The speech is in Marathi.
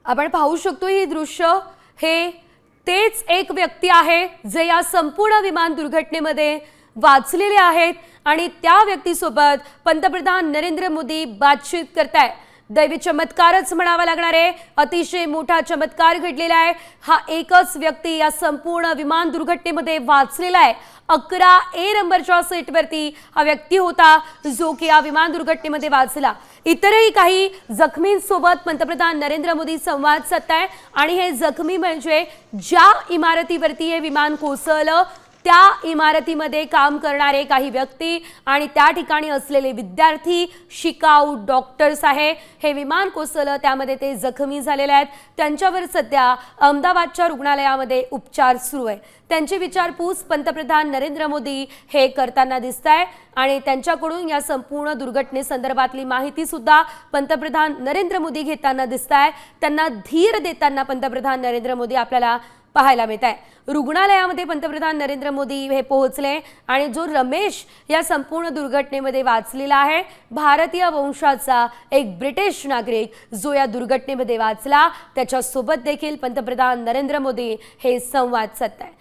आपण पाहू शकतो ही दृश्य हे तेच एक व्यक्ती आहे जे या संपूर्ण विमान दुर्घटनेमध्ये वाचलेले आहेत आणि त्या व्यक्तीसोबत पंतप्रधान नरेंद्र मोदी बातचीत करतायत। दैवी चमत्कारच म्हणावा लागणार आहे। अतिशय मोठा चमत्कार घडलेला आहे। हा एकच व्यक्ती या संपूर्ण विमान दुर्घटनेमध्ये वाचलेला आहे। 11A नंबरच्या सीटवरती हा व्यक्ती होता जो की या विमान दुर्घटनेमध्ये वाचला। इतरही काही जखमींसोबत पंतप्रधान नरेंद्र मोदी संवाद साधताय आणि हे जखमी म्हणजे ज्या इमारतीवरती हे विमान कोसळलं त्या इमारतीमध्ये काम करणारे काही व्यक्ती आणि त्या ठिकाणी असलेले विद्यार्थी, शिकाऊ, डॉक्टर्स आहे। हे विमान कोसळलं त्यामध्ये ते जखमी झालेले आहेत। त्यांच्यावर सध्या अहमदाबादच्या रुग्णालयामध्ये उपचार सुरू आहे। त्यांची विचारपूस पंतप्रधान नरेंद्र मोदी हे करताना दिसताय आणि त्यांच्याकडून या संपूर्ण दुर्घटनेसंदर्भातली माहिती सुद्धा पंतप्रधान नरेंद्र मोदी घेताना दिसताय। त्यांना धीर देताना पंतप्रधान नरेंद्र मोदी आपल्याला पाहायला मिळत आहे। रुग्णालयामध्ये पंतप्रधान नरेंद्र मोदी हे पोहोचले आणि जो रमेश या संपूर्ण दुर्घटनेमध्ये वाचलेला आहे, भारतीय वंशाचा एक ब्रिटिश नागरिक जो या दुर्घटनेमध्ये वाचला, त्याच्या सोबत देखील पंतप्रधान नरेंद्र मोदी हे संवाद साधतायत।